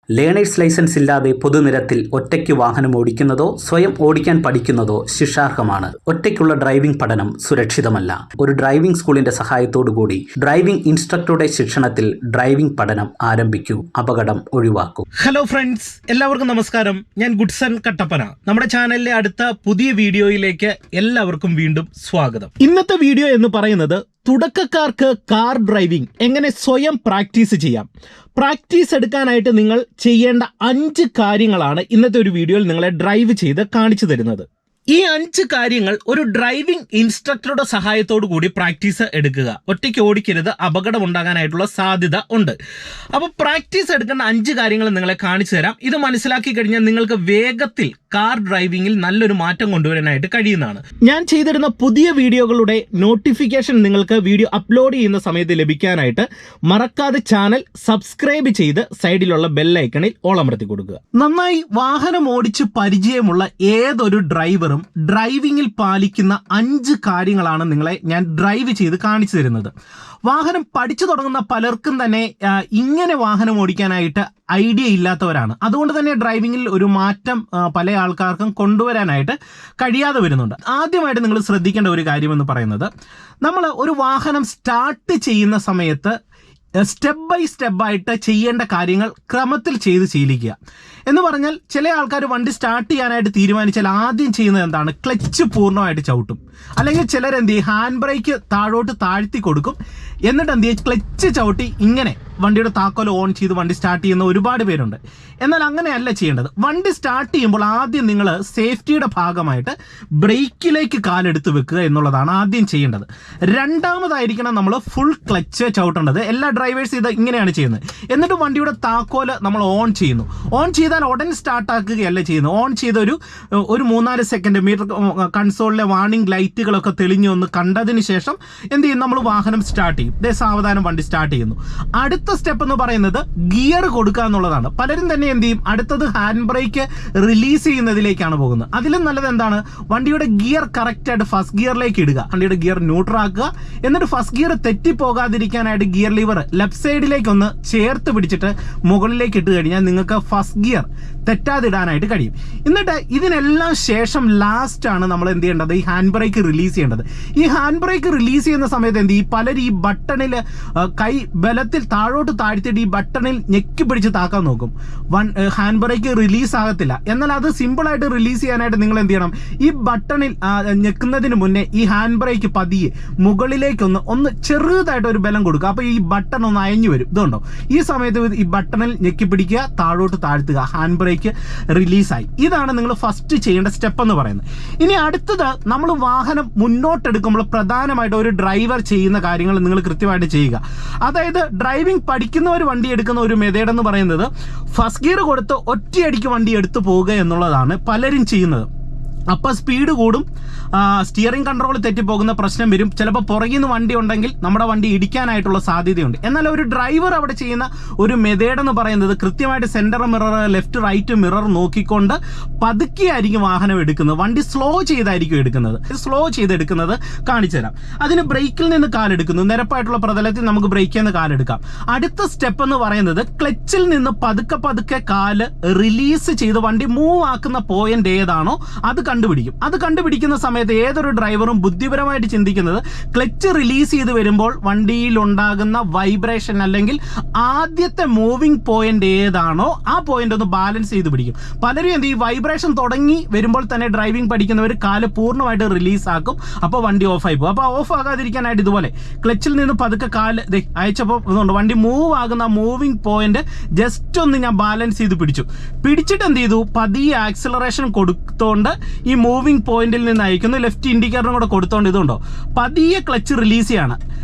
Learners licence ഇല്ലാതെ പൊതുനിരത്തിൽ ഒറ്റയ്ക്ക് വാഹനം ഓടിക്കുന്നതോ സ്വയം ഓടിക്കാൻ പഠിക്കുന്നതോ ശിക്ഷാർഹമാണ്. ഒറ്റയ്ക്കുള്ള ഡ്രൈവിംഗ് പഠനം സുരക്ഷിതമല്ല. ഒരു ഡ്രൈവിംഗ് സ്കൂളിന്റെ സഹായത്തോടുകൂടി ഡ്രൈവിംഗ് ഇൻസ്ട്രക്ടറുടെ ശിക്ഷണത്തിൽ ഡ്രൈവിംഗ് പഠനം ആരംഭിക്കൂ. അപകടം ഒഴിവാക്കൂ. ഹലോ ഫ്രണ്ട്സ്, എല്ലാവർക്കും നമസ്കാരം. ഞാൻ ഗുഡ്സൺ കട്ടപ്പന. നമ്മുടെ ചാനലിലെ അടുത്ത പുതിയ വീഡിയോയിലേക്ക് എല്ലാവർക്കും വീണ്ടും സ്വാഗതം. ഇന്നത്തെ വീഡിയോ എന്ന് പറയുന്നത് തുടക്കക്കാർക്ക് കാർ ഡ്രൈവിംഗ് എങ്ങനെ സ്വയം പ്രാക്ടീസ് ചെയ്യാം. പ്രാക്ടീസ് എടുക്കാനായിട്ട് നിങ്ങൾ ചെയ്യേണ്ട 5 കാര്യങ്ങളാണ് ഇന്നത്തെ ഒരു വീഡിയോയിൽ നിങ്ങളെ ഡ്രൈവ് ചെയ്ത് കാണിച്ചു തരുന്നത്. ഈ 5 കാര്യങ്ങൾ ഒരു ഡ്രൈവിംഗ് ഇൻസ്ട്രക്ടറുടെ സഹായത്തോടു കൂടി പ്രാക്ടീസ് എടുക്കുക. ഒറ്റയ്ക്ക് ഓടിക്കരുത്, അപകടം ഉണ്ടാകാനായിട്ടുള്ള സാധ്യത ഉണ്ട്. അപ്പോൾ പ്രാക്ടീസ് എടുക്കേണ്ട 5 കാര്യങ്ങൾ നിങ്ങളെ കാണിച്ചു തരാം. ഇത് മനസ്സിലാക്കി കഴിഞ്ഞാൽ നിങ്ങൾക്ക് വേഗത്തിൽ കാർ ഡ്രൈവിംഗിൽ നല്ലൊരു മാറ്റം കൊണ്ടുവരാനായിട്ട് കഴിയുന്നതാണ്. ഞാൻ ചെയ്തിരുന്ന പുതിയ വീഡിയോകളുടെ നോട്ടിഫിക്കേഷൻ നിങ്ങൾക്ക് വീഡിയോ അപ്ലോഡ് ചെയ്യുന്ന സമയത്ത് ലഭിക്കാനായിട്ട് മറക്കാതെ ചാനൽ സബ്സ്ക്രൈബ് ചെയ്ത് സൈഡിലുള്ള ബെല്ലൈക്കണിൽ ഓൾ അമർത്തി കൊടുക്കുക. നന്നായി വാഹനം ഓടിച്ച് പരിചയമുള്ള ഏതൊരു ഡ്രൈവറും ഡ്രൈവിംഗിൽ പാലിക്കുന്ന 5 കാര്യങ്ങളാണ് നിങ്ങളെ ഞാൻ ഡ്രൈവ് ചെയ്ത് കാണിച്ചു തരുന്നത്. വാഹനം പഠിച്ചു തുടങ്ങുന്ന പലർക്കും തന്നെ ഇങ്ങനെ വാഹനം ഓടിക്കാനായിട്ട് ഐഡിയ ഇല്ലാത്തവരാണ്. അതുകൊണ്ട് തന്നെ ഡ്രൈവിംഗിൽ ഒരു മാറ്റം പല ആൾക്കാർക്കും കൊണ്ടുവരാനായിട്ട് കഴിയാതെ വരുന്നുണ്ട്. ആദ്യമായിട്ട് നിങ്ങൾ ശ്രദ്ധിക്കേണ്ട ഒരു കാര്യമെന്ന് പറയുന്നത്, നമ്മൾ ഒരു വാഹനം സ്റ്റാർട്ട് ചെയ്യുന്ന സമയത്ത് സ്റ്റെപ്പ് ബൈ സ്റ്റെപ്പായിട്ട് ചെയ്യേണ്ട കാര്യങ്ങൾ ക്രമത്തിൽ ചെയ്ത് ശീലിക്കുക. എന്ന് പറഞ്ഞാൽ ചില ആൾക്കാർ വണ്ടി സ്റ്റാർട്ട് ചെയ്യാനായിട്ട് തീരുമാനിച്ചാൽ ആദ്യം ചെയ്യുന്നത് എന്താണ്, ക്ലച്ച് പൂർണ്ണമായിട്ട് ചവിട്ടും. അല്ലെങ്കിൽ ചിലരെന്ത് ചെയ്യും, ഹാൻഡ് ബ്രേക്ക് താഴോട്ട് താഴ്ത്തി കൊടുക്കും. എന്നിട്ട് എന്ത് ചെയ്യും, ക്ലച്ച് ചവിട്ടി ഇങ്ങനെ വണ്ടിയുടെ താക്കോൽ ഓൺ ചെയ്ത് വണ്ടി സ്റ്റാർട്ട് ചെയ്യുന്ന ഒരുപാട് പേരുണ്ട്. എന്നാൽ അങ്ങനെയല്ല ചെയ്യേണ്ടത്. വണ്ടി സ്റ്റാർട്ട് ചെയ്യുമ്പോൾ ആദ്യം നിങ്ങൾ സേഫ്റ്റിയുടെ ഭാഗമായിട്ട് ബ്രേക്കിലേക്ക് കാലെടുത്ത് വെക്കുക എന്നുള്ളതാണ് ആദ്യം ചെയ്യേണ്ടത്. രണ്ടാമതായിരിക്കണം നമ്മൾ ഫുൾ ക്ലച്ച് ചവിട്ടേണ്ടത്. എല്ലാ ഡ്രൈവേഴ്സ് ഇത് ഇങ്ങനെയാണ് ചെയ്യുന്നത്. എന്നിട്ട് വണ്ടിയുടെ താക്കോല് നമ്മൾ ഓൺ ചെയ്യുന്നു. ഓൺ ചെയ്താൽ ഉടൻ സ്റ്റാർട്ടാക്കുകയല്ല ചെയ്യുന്നത്. ഓൺ ചെയ്ത ഒരു 3-4 സെക്കൻഡ് മീറ്റർ കൺസോളിലെ വാർണിംഗ് ലൈറ്റുകളൊക്കെ തെളിഞ്ഞു ഒന്ന് കണ്ടതിന് ശേഷം എന്ത് ചെയ്യും, നമ്മൾ വാഹനം സ്റ്റാർട്ട് ചെയ്യും. സാവധാനം വണ്ടി സ്റ്റാർട്ട് ചെയ്യുന്നു. അടുത്ത സ്റ്റെപ്പ് എന്ന് പറയുന്നത് ഗിയർ കൊടുക്കുക എന്നുള്ളതാണ്. പലരും തന്നെ എന്ത് ചെയ്യും, അടുത്തത് ഹാൻഡ് ബ്രേക്ക് റിലീസ് ചെയ്യുന്നതിലേക്കാണ് പോകുന്നത്. അതിലും നല്ലത് എന്താണ്, വണ്ടിയുടെ ഗിയർ കറക്റ്റായിട്ട് ഫസ്റ്റ് ഗിയറിലേക്ക് ഇടുക. വണ്ടിയുടെ ഗിയർ ന്യൂട്രൽ ആക്കുക. എന്നിട്ട് ഫസ്റ്റ് ഗിയർ തെറ്റിപ്പോകാതിരിക്കാനായിട്ട് ഗിയർ ലിവർ ലെഫ്റ്റ് സൈഡിലേക്ക് ഒന്ന് ചേർത്ത് പിടിച്ചിട്ട് മുകളിലേക്ക് ഇട്ട് കഴിഞ്ഞാൽ നിങ്ങൾക്ക് ഫസ്റ്റ് ഗിയർ തെറ്റാതിടാനായിട്ട് കഴിയും. എന്നിട്ട് ഇതിനെല്ലാം ശേഷം ലാസ്റ്റ് ആണ് നമ്മൾ എന്ത് ചെയ്യേണ്ടത്, ഈ ഹാൻഡ് ബ്രേക്ക് റിലീസ് ചെയ്യേണ്ടത്. ഈ ഹാൻഡ് ബ്രേക്ക് റിലീസ് ചെയ്യുന്ന സമയത്ത് എന്ത് ചെയ്യും, പലരും ഈ ബട്ടണിൽ കൈ ബലത്തിൽ താഴോട്ട് താഴ്ത്തിയിട്ട് ഈ ബട്ടണിൽ ഞെക്കി പിടിച്ച് താക്കാൻ നോക്കും. ഹാൻഡ് ബ്രേക്ക് റിലീസ് ആകത്തില്ല. എന്നാൽ അത് സിമ്പിളായിട്ട് റിലീസ് ചെയ്യാനായിട്ട് നിങ്ങൾ എന്ത് ചെയ്യണം, ഈ ബട്ടണിൽ ഞെക്കുന്നതിന് മുന്നേ ഈ ഹാൻഡ് ബ്രേക്ക് പതിയെ മുകളിലേക്കൊന്ന് ചെറുതായിട്ട് ഒരു ബലം കൊടുക്കുക. അപ്പോൾ ഈ ബട്ടൺ ഒന്ന് അയഞ്ഞു വരും. ഇതുണ്ടോ, ഈ സമയത്ത് ഈ ബട്ടണിൽ ഞെക്കി പിടിക്കുക, താഴോട്ട് താഴ്ത്തുക, ഹാൻഡ് ബ്രേക്ക് റിലീസായി. ഇതാണ് നിങ്ങൾ ഫസ്റ്റ് ചെയ്യേണ്ട സ്റ്റെപ്പ് എന്ന് പറയുന്നത്. ഇനി അടുത്തത്, നമ്മൾ വാഹനം മുന്നോട്ടെടുക്കുമ്പോൾ പ്രധാനമായിട്ട് ഒരു ഡ്രൈവർ ചെയ്യുന്ന കാര്യങ്ങൾ നിങ്ങൾ കൃത്യമായിട്ട് ചെയ്യുക. അതായത് ഡ്രൈവിംഗ് പഠിക്കുന്നവർ വണ്ടി എടുക്കുന്ന ഒരു മെത്തേഡ് എന്ന് പറയുന്നത് ഫസ്റ്റ് ഗിയർ കൊടുത്ത് ഒറ്റയടിക്ക് വണ്ടി എടുത്തു പോവുക എന്നുള്ളതാണ് പലരും ചെയ്യുന്നത്. അപ്പോൾ സ്പീഡ് കൂടും, സ്റ്റിയറിംഗ് കൺട്രോൾ തെറ്റിപ്പോകുന്ന പ്രശ്നം വരും. ചിലപ്പോൾ പുറകിൽ നിന്ന് വണ്ടി ഉണ്ടെങ്കിൽ നമ്മുടെ വണ്ടി ഇടിക്കാനായിട്ടുള്ള സാധ്യതയുണ്ട്. എന്നാൽ ഒരു ഡ്രൈവർ അവിടെ ചെയ്യുന്ന ഒരു മെത്തേഡ് എന്ന് പറയുന്നത് കൃത്യമായിട്ട് centre mirror, left right mirror നോക്കിക്കൊണ്ട് പതുക്കെയായിരിക്കും വാഹനം എടുക്കുന്നത്. വണ്ടി സ്ലോ ചെയ്തായിരിക്കും എടുക്കുന്നത്. സ്ലോ ചെയ്തെടുക്കുന്നത് കാണിച്ചു തരാം. അതിന് ബ്രേക്കിൽ നിന്ന് കാലെടുക്കുന്നു. നിരപ്പായിട്ടുള്ള പ്രതലത്തിൽ നമുക്ക് ബ്രേക്കിൽ നിന്ന് കാലെടുക്കാം. അടുത്ത സ്റ്റെപ്പ് എന്ന് പറയുന്നത് ക്ലച്ചിൽ നിന്ന് പതുക്കെ കാല് റിലീസ് ചെയ്ത് വണ്ടി മൂവ് ആക്കുന്ന പോയിന്റ് ഏതാണോ അത് കണ്ടുപിടിക്കും. അത് കണ്ടുപിടിക്കുന്ന സമയത്ത് ഏതൊരു ഡ്രൈവറും ബുദ്ധിപരമായിട്ട് ചിന്തിക്കുന്നത്, ക്ലച്ച് റിലീസ് ചെയ്ത് വരുമ്പോൾ വണ്ടിയിൽ ഉണ്ടാകുന്ന വൈബ്രേഷൻ അല്ലെങ്കിൽ ആദ്യത്തെ മൂവിംഗ് പോയിന്റ് ഏതാണോ ആ പോയിന്റ് ഒന്ന് ബാലൻസ് ചെയ്ത് പിടിക്കും. പലരും എന്ത് ഈ വൈബ്രേഷൻ തുടങ്ങി വരുമ്പോൾ തന്നെ ഡ്രൈവിംഗ് പഠിക്കുന്നവർ കാല് പൂർണ്ണമായിട്ട് റിലീസ് ആക്കും. അപ്പോൾ വണ്ടി ഓഫായി പോകും. അപ്പോൾ ഓഫ് ആകാതിരിക്കാനായിട്ട് ഇതുപോലെ ക്ലച്ചിൽ നിന്ന് പതുക്കെ കാല് അയച്ചപ്പോൾ ഇതുകൊണ്ട് വണ്ടി മൂവ് ആകുന്ന മൂവിംഗ് പോയിന്റ് ജസ്റ്റ് ഒന്ന് ഞാൻ ബാലൻസ് ചെയ്ത് പിടിച്ചിട്ട് എന്ത് ചെയ്തു, പതിയെ ആക്സിലറേഷൻ കൊടുത്തോണ്ട് ഈ മൂവിംഗ് പോയിന്റിൽ നിന്ന് അയക്കുന്നു. ലെഫ്റ്റ് ഇൻഡിക്കേറ്ററും കൂടെ കൊടുത്തോണ്ട് ഇതുണ്ടോ പതിയെ ക്ലച്ച് റിലീസ് ചെയ്യാണ്.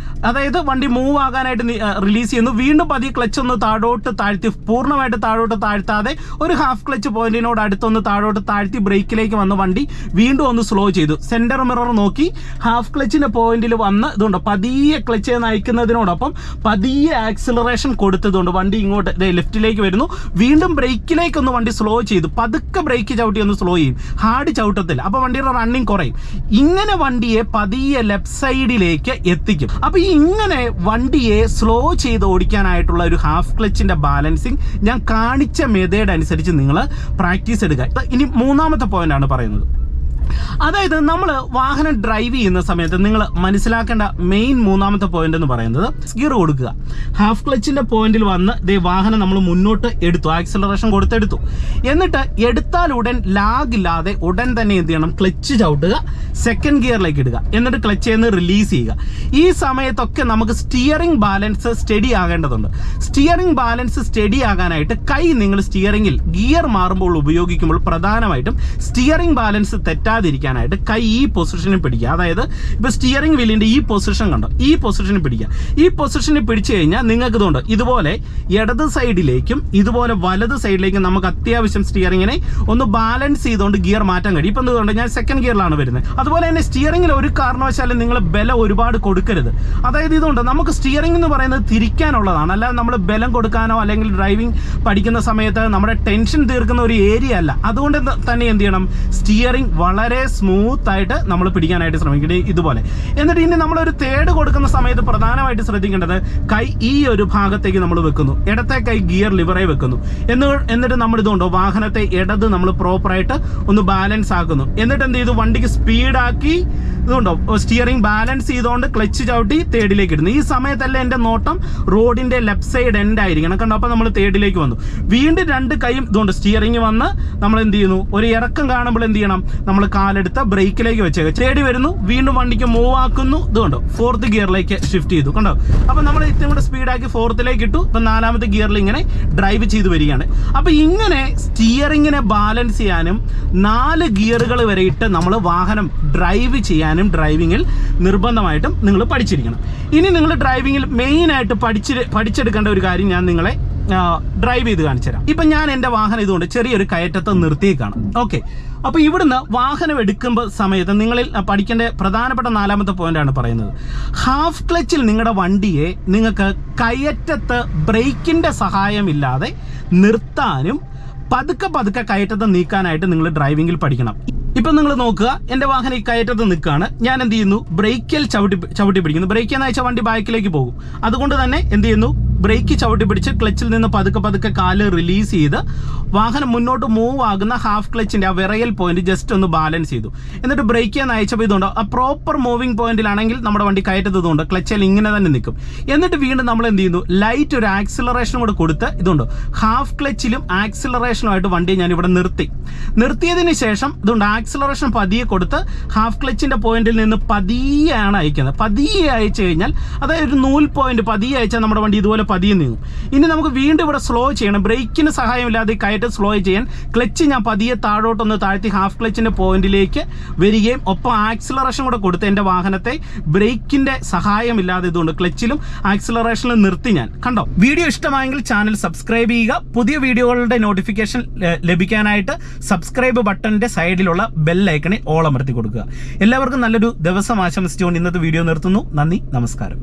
അതായത് വണ്ടി മൂവ് ആകാനായിട്ട് റിലീസ് ചെയ്യുന്നു. വീണ്ടും പതിയെ ക്ലച്ച് ഒന്ന് താഴോട്ട് താഴ്ത്തി, പൂർണ്ണമായിട്ട് താഴോട്ട് താഴ്ത്താതെ ഒരു ഹാഫ് ക്ലച്ച് പോയിന്റിനോട് അടുത്തൊന്ന് താഴോട്ട് താഴ്ത്തി ബ്രേക്കിലേക്ക് വന്ന് വണ്ടി വീണ്ടും ഒന്ന് സ്ലോ ചെയ്തു. സെന്റർ മിറർ നോക്കി ഹാഫ് ക്ലച്ചിന്റെ പോയിന്റിൽ വന്ന് ഇതുകൊണ്ട് പതിയെ ക്ലച്ച് നയിക്കുന്നതിനോടൊപ്പം പതിയെ ആക്സിലറേഷൻ കൊടുത്തതുകൊണ്ട് വണ്ടി ഇങ്ങോട്ട് ലെഫ്റ്റിലേക്ക് വരുന്നു. വീണ്ടും ബ്രേക്കിലേക്കൊന്ന് വണ്ടി സ്ലോ ചെയ്തു. പതുക്കെ ബ്രേക്ക് ചവിട്ടി ഒന്ന് സ്ലോ ചെയ്യും. ഹാർഡ് ചവിട്ടത്തില്ല. അപ്പോൾ വണ്ടിയുടെ റണ്ണിങ് കുറയും. ഇങ്ങനെ വണ്ടിയെ പതിയെ ലെഫ്റ്റ് സൈഡിലേക്ക് എത്തിക്കും. അപ്പോൾ ഈ ഇങ്ങനെ വണ്ടിയെ സ്ലോ ചെയ്ത് ഓടിക്കാനായിട്ടുള്ള ഒരു ഹാഫ് ക്ലച്ചിൻ്റെ ബാലൻസിങ് ഞാൻ കാണിച്ച മെത്തേഡ് അനുസരിച്ച് നിങ്ങൾ പ്രാക്ടീസ് എടുക്കുക. ഇനി മൂന്നാമത്തെ പോയിന്റാണ് പറയുന്നത്. അതായത് നമ്മൾ വാഹനം ഡ്രൈവ് ചെയ്യുന്ന സമയത്ത് നിങ്ങൾ മനസ്സിലാക്കേണ്ട മെയിൻ മൂന്നാമത്തെ പോയിന്റ് എന്ന് പറയുന്നത് ഗിയർ കൊടുക്കുക. ഹാഫ് ക്ലച്ചിന്റെ പോയിന്റിൽ വന്ന് വാഹനം നമ്മൾ മുന്നോട്ട് എടുത്തു, ആക്സിലറേഷൻ കൊടുത്തെടുത്തു. എന്നിട്ട് എടുത്താൽ ഉടൻ ലാഗ് ഇല്ലാതെ ഉടൻ തന്നെ എന്ത് ചെയ്യണം, ക്ലച്ച് ചവിട്ടുക, സെക്കൻഡ് ഗിയറിലേക്ക് ഇടുക, എന്നിട്ട് ക്ലച്ചിൽ നിന്ന് റിലീസ് ചെയ്യുക. ഈ സമയത്തൊക്കെ നമുക്ക് സ്റ്റിയറിംഗ് ബാലൻസ് സ്റ്റഡി ആകേണ്ടതുണ്ട്. സ്റ്റിയറിംഗ് ബാലൻസ് സ്റ്റഡി ആകാനായിട്ട് കൈ നിങ്ങൾ സ്റ്റിയറിംഗിൽ ഗിയർ മാറുമ്പോൾ ഉപയോഗിക്കുമ്പോൾ പ്രധാനമായിട്ടും സ്റ്റിയറിംഗ് ബാലൻസ് തെറ്റാതിരിക്കാനായിട്ട് കൈ ഈ പൊസിഷനിൽ പിടിക്കുക. അതായത് ഇപ്പോൾ സ്റ്റിയറിംഗ് വീലിൻ്റെ ഈ പൊസിഷൻ കണ്ടോ, ഈ പൊസിഷനിൽ പിടിക്കുക. ഈ പൊസിഷനിൽ പിടിച്ചു കഴിഞ്ഞാൽ നിങ്ങൾക്ക് ഇതുകൊണ്ട് ഇതുപോലെ ഇടത് സൈഡിലേക്കും ഇതുപോലെ വലത് സൈഡിലേക്കും നമുക്ക് അത്യാവശ്യം സ്റ്റിയറിങ്ങിനെ ഒന്ന് ബാലൻസ് ചെയ്തുകൊണ്ട് ഗിയർ മാറ്റാൻ കഴിയും. ഇപ്പം എന്തുകൊണ്ട് ഞാൻ സെക്കൻഡ് ഗിയറിലാണ് വരുന്നത്. അതുപോലെ തന്നെ സ്റ്റിയറിംഗിൽ ഒരു കാരണവശാലും നിങ്ങൾ ബലം ഒരുപാട് കൊടുക്കരുത്. അതായത് ഇതുകൊണ്ട് നമുക്ക് സ്റ്റിയറിംഗ് എന്ന് പറയുന്നത് തിരിക്കാനുള്ളതാണ്, അല്ലാതെ നമ്മൾ ബലം കൊടുക്കാനോ അല്ലെങ്കിൽ ഡ്രൈവിംഗ് പഠിക്കുന്ന സമയത്ത് നമ്മുടെ ടെൻഷൻ തീർക്കുന്ന ഒരു ഏരിയ അല്ല. അതുകൊണ്ട് തന്നെ എന്ത് ചെയ്യണം, സ്റ്റിയറിംഗ് വളരെ സ്മൂത്ത് ആയിട്ട് നമ്മൾ പിടിക്കാനായിട്ട് ശ്രമിക്കണം ഇതുപോലെ. എന്നിട്ട് ഇനി നമ്മളൊരു തേർഡ് കൊടുക്കുന്ന സമയത്ത് പ്രധാനമായിട്ട് ശ്രദ്ധിക്കേണ്ടത് കൈ ഈ ഒരു ഭാഗത്തേക്ക് നമ്മൾ വെക്കുന്നു, ഇടത്തെ കൈ ഗിയർ ലിവറെ വെക്കുന്നു. എന്നിട്ട് നമ്മൾ ഇതുകൊണ്ടോ വാഹനത്തെ ഇടത് നമ്മൾ പ്രോപ്പറായിട്ട് ഒന്ന് ബാലൻസ് ആക്കുന്നു. എന്നിട്ട് എന്ത് ചെയ്തു, വണ്ടിക്ക് സ്പീഡാക്കി ഇതുകൊണ്ടോ സ്റ്റിയറിംഗ് ബാലൻസ് ചെയ്തുകൊണ്ട് ക്ലച്ച് ചവിട്ടി തേർഡിലേക്ക് ഇടുന്നു. ഈ സമയത്തല്ല എൻ്റെ നോട്ടം റോഡിൻ്റെ ലെഫ്റ്റ് സൈഡ് എൻഡ് ആയിരിക്കണം കണ്ടോ. അപ്പോൾ നമ്മൾ തേർഡിലേക്ക് വന്നു. വീണ്ടും രണ്ട് കൈയും ഇതുകൊണ്ട് സ്റ്റിയറിംഗ് വന്ന് നമ്മൾ എന്ത് ചെയ്യുന്നു, ഒരു ഇറക്കം കാണുമ്പോൾ എന്ത് ചെയ്യണം, നമ്മൾ കാലെടുത്ത് ബ്രേക്കിലേക്ക് വെച്ചേക്കുക. തേടി വരുന്നു, വീണ്ടും വണ്ടിക്ക് മൂവ് ആക്കുന്നു. ഇതുകൊണ്ടോ ഫോർത്ത് ഗിയറിലേക്ക് ഷിഫ്റ്റ് ചെയ്തു കണ്ടോ. അപ്പോൾ നമ്മൾ ഇത്രയും കൂടെ സ്പീഡാക്കി ഫോർത്തിലേക്ക് ഇട്ടു. ഇപ്പം നാലാമത്തെ ഗിയറിൽ ഇങ്ങനെ ഡ്രൈവ് ചെയ്ത് വരികയാണ്. അപ്പോൾ ഇങ്ങനെ സ്റ്റിയറിങ്ങിനെ ബാലൻസ് ചെയ്യാനും 4 ഗിയറുകൾ വരെ ഇട്ട് നമ്മൾ വാഹനം ഡ്രൈവ് ചെയ്യാനും ഡ്രൈവിങ്ങിൽ നിർബന്ധമായിട്ടും നിങ്ങൾ പഠിച്ചിരിക്കണം. ഇനി നിങ്ങൾ ഡ്രൈവിങ്ങിൽ മെയിനായിട്ട് പഠിച്ചെടുക്കേണ്ട ഒരു കാര്യം ഞാൻ നിങ്ങളെ ഡ്രൈവ് ചെയ്ത് കാണിച്ചു തരാം. ഇപ്പം ഞാൻ എൻ്റെ വാഹനം ഇതുകൊണ്ട് ചെറിയൊരു കയറ്റത്ത് നിർത്തിയേക്കാണ്. ഓക്കെ, അപ്പോൾ ഇവിടുന്ന് വാഹനം എടുക്കുമ്പോൾ സമയത്ത് നിങ്ങളിൽ പഠിക്കേണ്ട പ്രധാനപ്പെട്ട 4ാമത്തെ പോയിന്റാണ് പറയുന്നത്. ഹാഫ് ക്ലച്ചിൽ നിങ്ങളുടെ വണ്ടിയെ നിങ്ങൾക്ക് കയറ്റത്ത് ബ്രേക്കിൻ്റെ സഹായമില്ലാതെ നിർത്താനും പതുക്കെ കയറ്റത്ത് നീക്കാനായിട്ട് നിങ്ങൾ ഡ്രൈവിങ്ങിൽ പഠിക്കണം. ഇപ്പം നിങ്ങൾ നോക്കുക, എൻ്റെ വാഹനം ഈ കയറ്റത്ത് നിൽക്കുകയാണ്. ഞാൻ എന്ത് ചെയ്യുന്നു, ബ്രേക്കിൽ ചവിട്ടി പിടിക്കുന്നു. ബ്രേക്ക് എന്ന് വെച്ചാൽ വണ്ടി ബാക്കിലേക്ക് പോകും. അതുകൊണ്ട് തന്നെ എന്ത് ചെയ്യുന്നു, ബ്രേക്ക് ചവിട്ടി പിടിച്ച് ക്ലച്ചിൽ നിന്ന് പതുക്കെ കാല് റിലീസ് ചെയ്ത് വാഹനം മുന്നോട്ട് മൂവ് ആകുന്ന ഹാഫ് ക്ലച്ചിൻ്റെ ആ വിറയൽ പോയിന്റ് ജസ്റ്റ് ഒന്ന് ബാലൻസ് ചെയ്തു. എന്നിട്ട് ബ്രേക്ക് നയിച്ചപ്പോൾ ഇതുകൊണ്ട് ആ പ്രോപ്പർ മൂവിങ് പോയിന്റിലാണെങ്കിൽ നമ്മുടെ വണ്ടി കയറ്റത്തതുകൊണ്ട് ക്ലച്ചിൽ ഇങ്ങനെ തന്നെ നിൽക്കും. എന്നിട്ട് വീണ്ടും നമ്മൾ എന്ത് ചെയ്യുന്നു, ലൈറ്റ് ഒരു ആക്സിലറേഷൻ കൂടെ കൊടുത്ത് ഇതുകൊണ്ട് ഹാഫ് ക്ലച്ചിലും ആക്സിലറേഷനുമായിട്ട് വണ്ടി ഞാൻ ഇവിടെ നിർത്തിയതിന് ശേഷം ഇതുകൊണ്ട് ആക്സിലറേഷൻ പതിയെ കൊടുത്ത് ഹാഫ് ക്ലച്ചിൻ്റെ പോയിന്റിൽ നിന്ന് പതിയെയാണ് അയക്കുന്നത്. പതിയെ അയച്ചു കഴിഞ്ഞാൽ അതായത് ഒരു നൂൽ പോയിന്റ് പതിയെ അയച്ചാൽ നമ്മുടെ വണ്ടി ഇതുപോലെ പതിയെ നീങ്ങും. ഇനി നമുക്ക് വീണ്ടും ഇവിടെ സ്ലോ ചെയ്യണം. ബ്രേക്കിന് സഹായമില്ലാതെ കയറ്റം സ്ലോ ചെയ്യാൻ ക്ലച്ച് ഞാൻ പതിയെ താഴോട്ടൊന്ന് താഴ്ത്തി ഹാഫ് ക്ലച്ചിൻ്റെ പോയിന്റിലേക്ക് വരികയും ഒപ്പം ആക്സിലറേഷൻ കൂടെ കൊടുത്ത് എൻ്റെ വാഹനത്തെ ബ്രേക്കിൻ്റെ സഹായമില്ലാതെ ഇതുകൊണ്ട് ക്ലച്ചിലും ആക്സിലറേഷനിലും നിർത്തി ഞാൻ കണ്ടോ. വീഡിയോ ഇഷ്ടമായെങ്കിൽ ചാനൽ സബ്സ്ക്രൈബ് ചെയ്യുക. പുതിയ വീഡിയോകളുടെ നോട്ടിഫിക്കേഷൻ ലഭിക്കാനായിട്ട് സബ്സ്ക്രൈബ് ബട്ടണിൻ്റെ സൈഡിലുള്ള ബെൽ ഐക്കണിൽ ഓൾ അമർത്തി കൊടുക്കുക. എല്ലാവർക്കും നല്ലൊരു ദിവസം ആശംസിച്ചുകൊണ്ട് ഇന്നത്തെ വീഡിയോ നിർത്തുന്നു. നന്ദി, നമസ്കാരം.